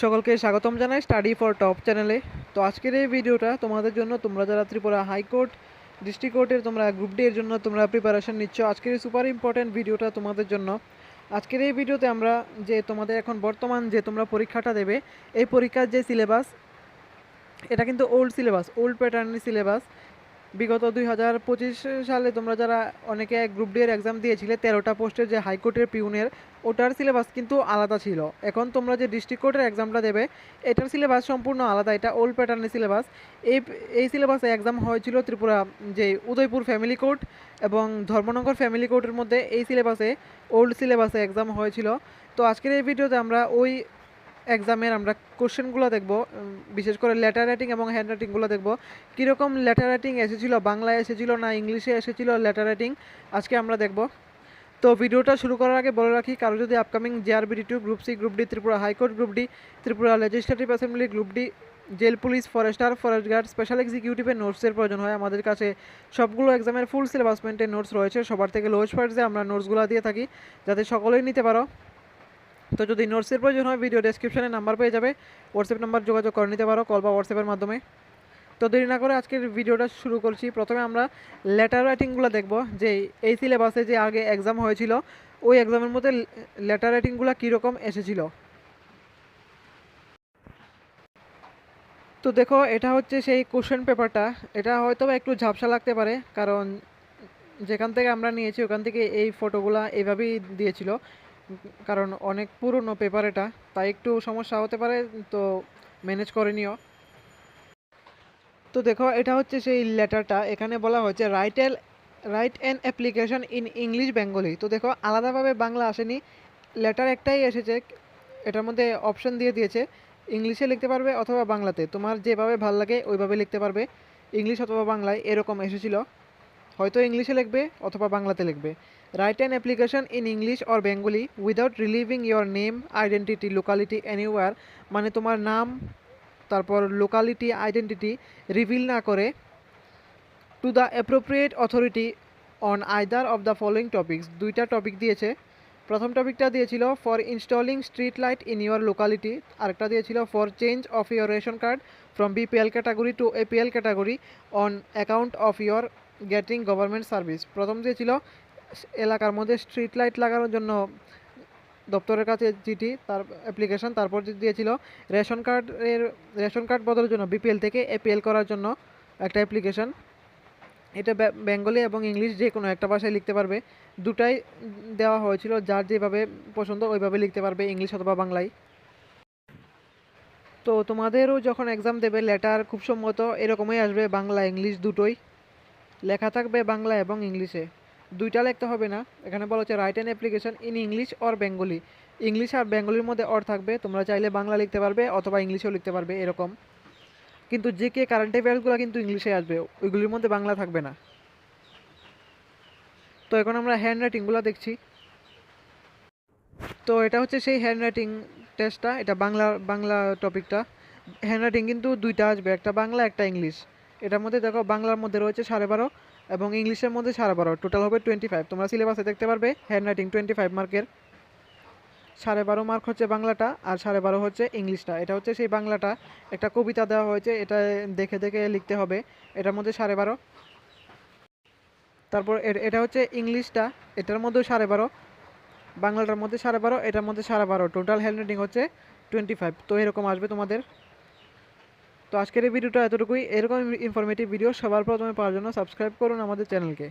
সকলকে স্বাগতম জানাই স্টাডি ফর টপ চ্যানেলে। তো আজকের এই ভিডিওটা তোমাদের জন্য, তোমরা যারা ত্রিপুরা হাইকোর্ট ডিস্ট্রিক্ট কোর্টের তোমরা গ্রুপ ডি এর জন্য তোমরা প্রিপারেশন নিচ্ছ, আজকের এই সুপার ইম্পর্টেন্ট ভিডিওটা তোমাদের জন্য। আজকের এই ভিডিওতে আমরা যে তোমাদের এখন বর্তমান যে তোমরা পরীক্ষাটা দেবে, এই পরীক্ষার যে সিলেবাস, এটা কিন্তু ওল্ড সিলেবাস, ওল্ড প্যাটার্নের সিলেবাস। বিগত 2025 সালে তোমরা যারা অনেকে গ্রুপ ডি এর এক্সাম দিয়েছিলে 13টা পোস্টের যে হাইকোর্টের পিউনের, ওটার সিলেবাস কিন্তু আলাদা ছিল। এখন তোমরা যে ডিস্ট্রিক্ট কোর্টের এক্সামটা দেবে, এটার সিলেবাস সম্পূর্ণ আলাদা, এটা ওল্ড প্যাটার্নের সিলেবাস। এই সিলেবাসে এক্সাম হয়েছিল ত্রিপুরা যে উদয়পুর ফ্যামিলি কোর্ট এবং ধর্মনগর ফ্যামিলি কোর্টের মধ্যে। এই সিলেবাসে, ওল্ড সিলেবাসে এক্সাম হয়েছিল। তো আজকের এই ভিডিওতে আমরা ওই এক্সামের আমরা কোশ্চেনগুলো দেখব, বিশেষ করে লেটার রাইটিং এবং হ্যান্ড রাইটিংগুলো দেখব। কীরকম লেটার রাইটিং এসেছিল, বাংলায় এসেছিল না ইংলিশে এসেছিল লেটার রাইটিং, আজকে আমরা দেখব। তো ভিডিওটা শুরু করার আগে বলে রাখি, কারো যদি upcoming JRBD2, group C, group D, Tripura high court group D, Tripura legislative assembly group D, jail police, Forster, forest guard, special এক্সিকিউটিভের নোটসের প্রয়োজন হয়, আমাদের কাছে সবগুলো এক্সামের ফুল সিলেবাস মেন্টেন নোটস রয়েছে। সবার থেকে লোয়েস্ট প্রাইসে আমরা নোটসগুলো দিয়ে থাকি, যাতে সকলেই নিতে পারো। তো যদি নোটসের প্রয়োজন হয়, ভিডিও ডেসক্রিপশনে নাম্বার পেয়ে যাবে, হোয়াটসঅ্যাপ নাম্বার যোগাযোগ করে নিতে পারো, কল বা হোয়াটসঅ্যাপের মাধ্যমে। তো দেরি না করে আজকের ভিডিওটা শুরু করছি। প্রথমে আমরা লেটার রাইটিংগুলো দেখব, যে এই সিলেবাসে যে আগে এক্সাম হয়েছিল, ওই এক্সামের মধ্যে লেটার রাইটিংগুলো কীরকম এসেছিল। তো দেখো, এটা হচ্ছে সেই কোশ্চেন পেপারটা। এটা হয়তো একটু ঝাপসা লাগতে পারে, কারণ যেখান থেকে আমরা নিয়েছি ওখান থেকে এই ফটোগুলা এইভাবেই দিয়েছিল, কারণ অনেক পুরনো পেপার এটা, তাই একটু সমস্যা হতে পারে, তো ম্যানেজ করে নিও। তো দেখো, এটা হচ্ছে সেই লেটারটা। এখানে বলা হয়েছে right an application in English Bengali. তো দেখো, আলাদাভাবে বাংলা আসেনি, লেটার একটাই এসেছে। এটার মধ্যে অপশন দিয়ে দিয়েছে, ইংলিশে লিখতে পারবে অথবা বাংলাতে, তোমার যেভাবে ভালো লাগে ওইভাবে লিখতে পারবে, ইংলিশ অথবা বাংলায় এরকম এসেছিল। হয়তো ইংলিশে লিখবে অথবা বাংলাতে লিখবে। Write an application in English or Bengali without relieving your name, identity, locality anywhere. মানে তোমার নাম, তারপর লোকালিটি, আইডেন্টিটি রিভিল না করে, to the appropriate authority on either of the following topics. দুইটা টপিক দিয়েছে। প্রথম টপিকটা দিয়েছিল for installing street light in your locality, আরেকটা দিয়েছিল for change of your ration card from BPL category to APL category on account of your getting government service. প্রথম দিয়েছিল এলাকার মধ্যে স্ট্রিট লাইট লাগানোর জন্য দপ্তরের কাছে চিঠি, তার অ্যাপ্লিকেশন। তারপর দিয়েছিল রেশন কার্ড বদলের জন্য BPL থেকে APL করার জন্য একটা অ্যাপ্লিকেশন। এটা বেঙ্গলি এবং ইংলিশ যে কোনো একটা ভাষায় লিখতে পারবে, দুটাই দেওয়া হয়েছিল, যার যেভাবে পছন্দ ওইভাবে লিখতে পারবে, ইংলিশ অথবা বাংলায়। তো তোমাদেরও যখন এক্সাম দেবে, লেটার খুব সম্ভবত এরকমই আসবে, বাংলা ইংলিশ দুটোই লেখা থাকবে, বাংলা এবং ইংলিশে। দুইটা লিখতে হবে না। এখানে বলা হচ্ছে write an application in English or Bengali, English আর বেঙ্গলির মধ্যে অর থাকবে, তোমরা চাইলে বাংলা লিখতে পারবে অথবা ইংলিশেও লিখতে পারবে এরকম। কিন্তু GK কারেন্ট অ্যাফেয়ার্সগুলো কিন্তু ইংলিশে আসবে, ওইগুলির মধ্যে বাংলা থাকবে না। তো এখন আমরা হ্যান্ড রাইটিংগুলো দেখছি। তো এটা হচ্ছে সেই হ্যান্ড রাইটিং টেস্টটা, এটা বাংলা টপিকটা। হ্যান্ড রাইটিং কিন্তু দুইটা আসবে, একটা বাংলা একটা ইংলিশ। এটার মধ্যে দেখো, বাংলার মধ্যে রয়েছে 12.5 এবং ইংলিশের মধ্যে 12.5, টোটাল হবে 25। তোমরা সিলেবাসে দেখতে পারবে হ্যান্ড রাইটিং 25 মার্কের। 12.5 মার্ক হচ্ছে বাংলাটা, আর 12.5 হচ্ছে ইংলিশটা। এটা হচ্ছে সেই বাংলাটা, একটা কবিতা দেওয়া হয়েছে, এটা দেখে দেখে লিখতে হবে, এটার মধ্যে 12.5। তারপর এটা হচ্ছে ইংলিশটা, এটার মধ্যেও 12.5, বাংলাটার মধ্যে 12.5, এটার মধ্যে 12.5, টোটাল হ্যান্ড রাইটিং হচ্ছে 25। তো এরকম আসবে তোমাদের। তো আজকের এই ভিডিওটা এতটুকুই। এরকম ইনফরমেটিভ ভিডিও সবার প্রথমে পাওয়ার জন্য সাবস্ক্রাইব করুন আমাদের চ্যানেলকে।